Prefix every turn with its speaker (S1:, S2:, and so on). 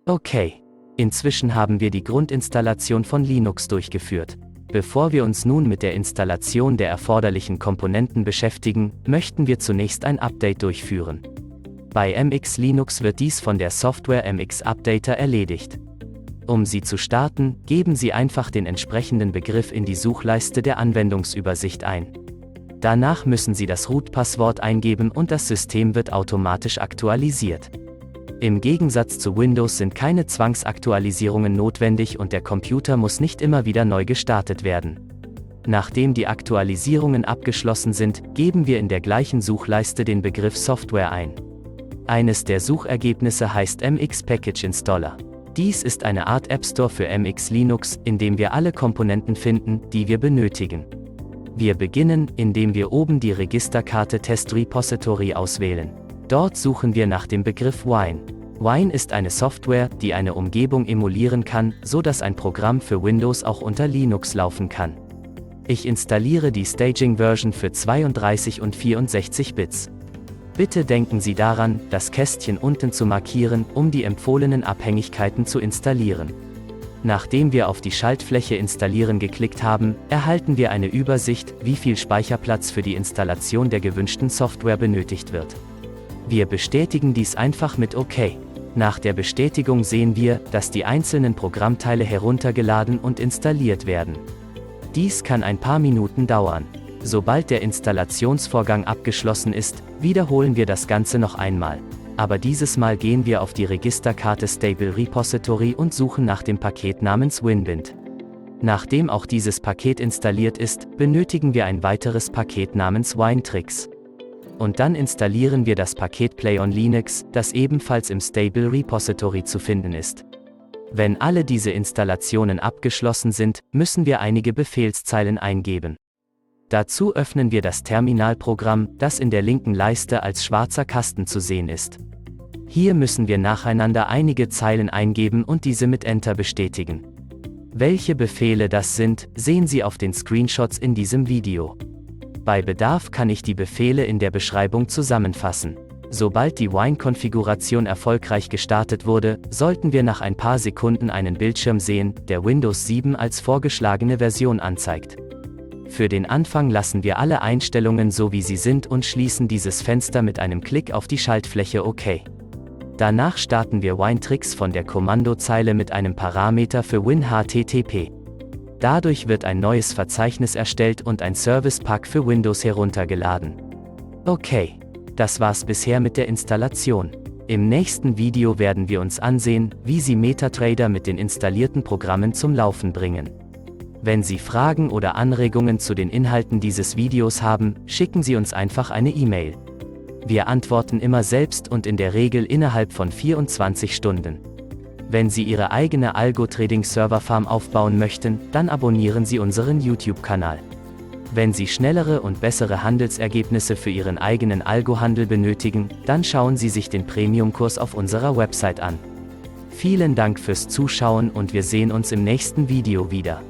S1: Okay. Inzwischen haben wir die Grundinstallation von Linux durchgeführt. Bevor wir uns nun mit der Installation der erforderlichen Komponenten beschäftigen, möchten wir zunächst ein Update durchführen. Bei MX Linux wird dies von der Software MX Updater erledigt. Um sie zu starten, geben Sie einfach den entsprechenden Begriff in die Suchleiste der Anwendungsübersicht ein. Danach müssen Sie das Root-Passwort eingeben und das System wird automatisch aktualisiert. Im Gegensatz zu Windows sind keine Zwangsaktualisierungen notwendig und der Computer muss nicht immer wieder neu gestartet werden. Nachdem die Aktualisierungen abgeschlossen sind, geben wir in der gleichen Suchleiste den Begriff Software ein. Eines der Suchergebnisse heißt MX Package Installer. Dies ist eine Art App Store für MX Linux, in dem wir alle Komponenten finden, die wir benötigen. Wir beginnen, indem wir oben die Registerkarte Test Repository auswählen. Dort suchen wir nach dem Begriff Wine. Wine ist eine Software, die eine Umgebung emulieren kann, so dass ein Programm für Windows auch unter Linux laufen kann. Ich installiere die Staging-Version für 32 und 64 Bits. Bitte denken Sie daran, das Kästchen unten zu markieren, um die empfohlenen Abhängigkeiten zu installieren. Nachdem wir auf die Schaltfläche Installieren geklickt haben, erhalten wir eine Übersicht, wie viel Speicherplatz für die Installation der gewünschten Software benötigt wird. Wir bestätigen dies einfach mit OK. Nach der Bestätigung sehen wir, dass die einzelnen Programmteile heruntergeladen und installiert werden. Dies kann ein paar Minuten dauern. Sobald der Installationsvorgang abgeschlossen ist, wiederholen wir das Ganze noch einmal. Aber dieses Mal gehen wir auf die Registerkarte Stable Repository und suchen nach dem Paket namens WinBint. Nachdem auch dieses Paket installiert ist, benötigen wir ein weiteres Paket namens Winetricks. Und dann installieren wir das Paket Play on Linux, das ebenfalls im Stable Repository zu finden ist. Wenn alle diese Installationen abgeschlossen sind, müssen wir einige Befehlszeilen eingeben. Dazu öffnen wir das Terminalprogramm, das in der linken Leiste als schwarzer Kasten zu sehen ist. Hier müssen wir nacheinander einige Zeilen eingeben und diese mit Enter bestätigen. Welche Befehle das sind, sehen Sie auf den Screenshots in diesem Video. Bei Bedarf kann ich die Befehle in der Beschreibung zusammenfassen. Sobald die Wine-Konfiguration erfolgreich gestartet wurde, sollten wir nach ein paar Sekunden einen Bildschirm sehen, der Windows 7 als vorgeschlagene Version anzeigt. Für den Anfang lassen wir alle Einstellungen so wie sie sind und schließen dieses Fenster mit einem Klick auf die Schaltfläche OK. Danach starten wir Winetricks von der Kommandozeile mit einem Parameter für WinHTTP. Dadurch wird ein neues Verzeichnis erstellt und ein Service Pack für Windows heruntergeladen. Okay, das war's bisher mit der Installation. Im nächsten Video werden wir uns ansehen, wie Sie MetaTrader mit den installierten Programmen zum Laufen bringen. Wenn Sie Fragen oder Anregungen zu den Inhalten dieses Videos haben, schicken Sie uns einfach eine E-Mail. Wir antworten immer selbst und in der Regel innerhalb von 24 Stunden. Wenn Sie Ihre eigene Algo-Trading-Server-Farm aufbauen möchten, dann abonnieren Sie unseren YouTube-Kanal. Wenn Sie schnellere und bessere Handelsergebnisse für Ihren eigenen Algo-Handel benötigen, dann schauen Sie sich den Premium-Kurs auf unserer Website an. Vielen Dank fürs Zuschauen und wir sehen uns im nächsten Video wieder.